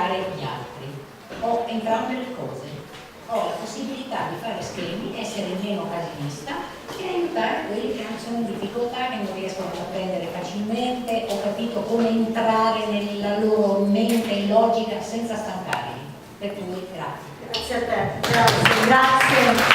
aiutare gli altri. Ho entrambe le cose. Ho la possibilità di fare schemi, essere meno casinista e aiutare quelli che sono in difficoltà, che non riescono a prendere facilmente. Ho capito come entrare nella loro mente logica senza stancarli. Per cui grazie. Grazie a te, grazie.